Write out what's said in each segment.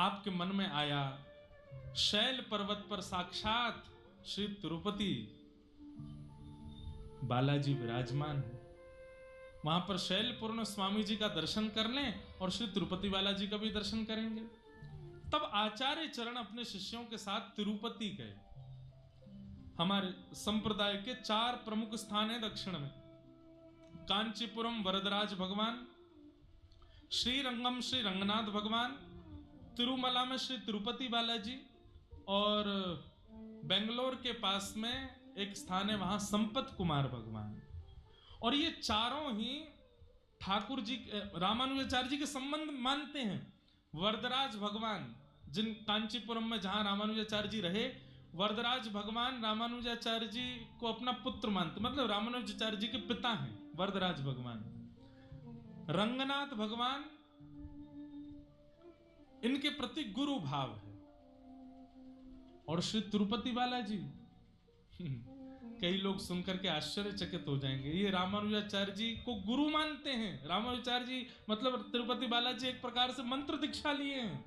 आपके मन में आया शैल पर्वत पर साक्षात श्री तिरुपति बालाजी विराजमान है, वहां पर शैलपुर में स्वामी जी का दर्शन कर लें और श्री तिरुपति बालाजी का भी दर्शन करेंगे। तब आचार्य चरण अपने शिष्यों के साथ तिरुपति गए। हमारे संप्रदाय के 4 प्रमुख स्थान हैं दक्षिण में, कांचीपुरम वरदराज भगवान, श्रीरंगम श्री रंगनाथ भगवान, तिरुमला में श्री तिरुपति बालाजी, और बेंगलोर के पास में एक स्थान है वहां संपत कुमार भगवान। और ये चारों ही ठाकुर जी रामानुजाचार्य जी के संबंध मानते हैं। वरदराज भगवान जिन कांचीपुरम में जहां रामानुजाचार्य जी रहे, वरदराज भगवान रामानुजाचार्य जी को अपना पुत्र मानते, मतलब रामानुजाचार्य जी के पिता हैं वरदराज भगवान। रंगनाथ भगवान इनके प्रति गुरु भाव है। और श्री तिरुपति बालाजी कई लोग सुनकर के आश्चर्यचकित हो जाएंगे, ये रामानुजाचार्य जी को गुरु मानते हैं। रामानुजाचार्य जी मतलब तिरुपति बालाजी एक प्रकार से मंत्र दीक्षा लिए हैं।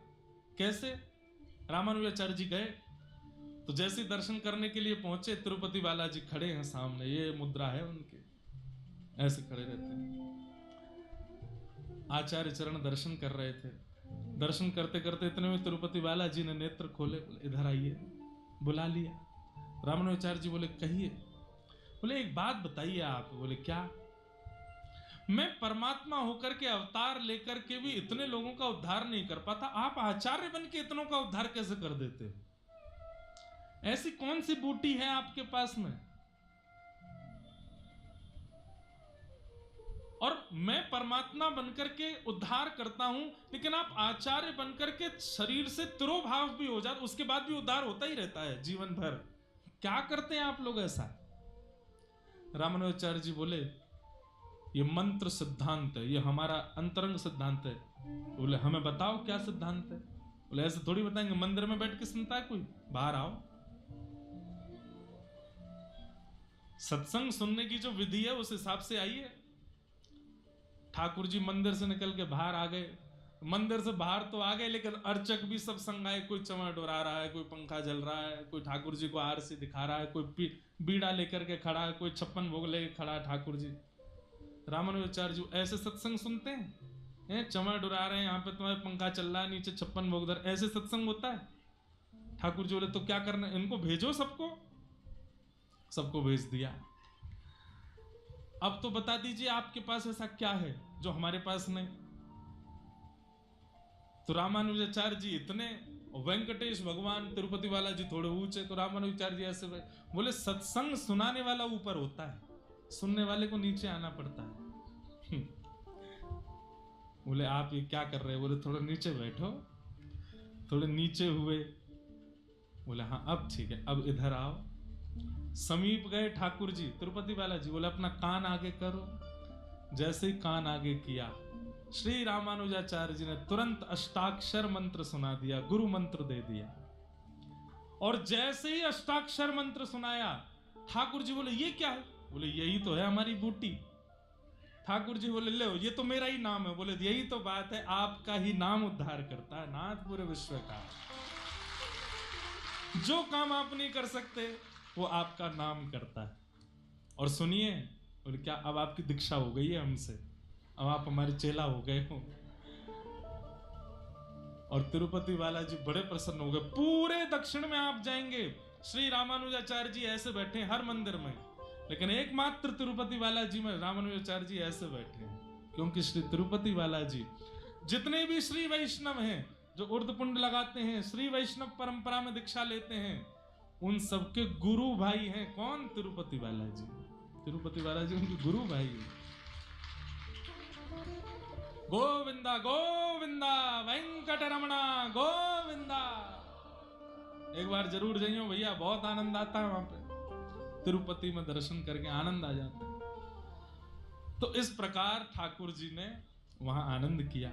कैसे? रामानुजाचार्य जी गए तो जैसे दर्शन करने के लिए पहुंचे, तिरुपति बालाजी खड़े हैं सामने, ये मुद्रा है उनके, ऐसे खड़े रहते हैं। आचार्य चरण दर्शन कर रहे थे, दर्शन करते करते इतने में तिरुपति बालाजी ने नेत्र खोले, इधर आइए, बुला लिया। रामानुजाचार्य जी बोले कहिए। बोले एक बात बताइए आप। बोले क्या? मैं परमात्मा होकर के अवतार लेकर के भी इतने लोगों का उद्धार नहीं कर पाता, आप आचार्य बन के इतनों का उद्धार कैसे कर देते हो? ऐसी कौन सी बूटी है आपके पास में? और मैं परमात्मा बनकर के उद्धार करता हूं, लेकिन आप आचार्य बनकर के शरीर से तिरोभाव भी हो जाता, उसके बाद भी उद्धार होता ही रहता है जीवन भर। क्या करते हैं आप लोग ऐसा? रामानुजाचार्य जी बोले ये मंत्र सिद्धांत है, ये हमारा अंतरंग सिद्धांत है। बोले हमें बताओ क्या सिद्धांत है? बोले ऐसे थोड़ी बताएंगे, मंदिर में बैठ के सुनता है कोई, बाहर आओ। सत्संग सुनने की जो विधि है उस हिसाब से आइए। ठाकुर जी मंदिर से निकल के बाहर आ गए। मंदिर से बाहर तो आ गए, लेकिन अर्चक भी सब संग आए, कोई चमड़ डोरा रहा है, कोई पंखा जल रहा है, कोई ठाकुर जी को आरती दिखा रहा है, कोई बीड़ा लेकर के खड़ा है, कोई 56 भोग लेके खड़ा है ठाकुर जी। रामानुजाचार्य जी ऐसे सत्संग सुनते हैं? चमड़ डुरा रहे हैं, यहाँ पे तुम्हारे पंखा चल रहा है, नीचे 56 भोग धर, ऐसे सत्संग होता है? ठाकुर जी बोले तो क्या करना है, इनको भेजो, सबको भेज दिया। अब तो बता दीजिए आपके पास ऐसा क्या है जो हमारे पास नहीं? तो रामानुजाचार्य जी इतने, वेंकटेश भगवान तिरुपति बालाजी थोड़े ऊंचे, तो रामानुजाचार्य जी ऐसे बोले सत्संग सुनाने वाला ऊपर होता है, सुनने वाले को नीचे आना पड़ता है। बोले आप ये क्या कर रहे हैं? बोले थोड़ा नीचे बैठो। थोड़े नीचे हुए, बोले हाँ अब ठीक है, अब इधर आओ। समीप गए ठाकुर जी, तिरुपति बालाजी बोले अपना कान आगे करो। जैसे ही कान आगे किया, श्री रामानुजाचार्य जी ने तुरंत अष्टाक्षर मंत्र सुना दिया, गुरु मंत्र दे दिया। और जैसे ही अष्टाक्षर मंत्र सुनाया, ठाकुर जी बोले ये क्या है? बोले यही तो है हमारी बूटी। ठाकुर जी बोले ले ये तो मेरा ही नाम है। बोले यही तो बात है, आपका ही नाम उद्धार करता है नाथ पूरे विश्व का। जो काम आप नहीं कर सकते वो आपका नाम करता है। और सुनिए, बोले क्या अब आपकी दीक्षा हो गई है हमसे, अब आप हमारे चेला हो गए हो। और तिरुपति बालाजी बड़े प्रसन्न हो गए। पूरे दक्षिण में आप जाएंगे, श्री रामानुजाचार्य जी ऐसे बैठे हर मंदिर में, लेकिन एकमात्र तिरुपति बालाजी में रामानुजाचार्य जी ऐसे बैठे हैं। क्योंकि श्री तिरुपति बालाजी जितने भी श्री वैष्णव हैं जो उर्दपुंड लगाते हैं, श्री वैष्णव परंपरा में दीक्षा लेते हैं, उन सबके गुरु भाई हैं। कौन? तिरुपति बालाजी। तिरुपति बालाजी उनके गुरु भाई हैं। गोविंदा गोविंदा वेंकटरमणा गोविंदा। एक बार जरूर जाइयो भैया, बहुत आनंद आता है वहां पे। तिरुपति में दर्शन करके आनंद आ जाता है। तो इस प्रकार ठाकुर जी ने वहां आनंद किया।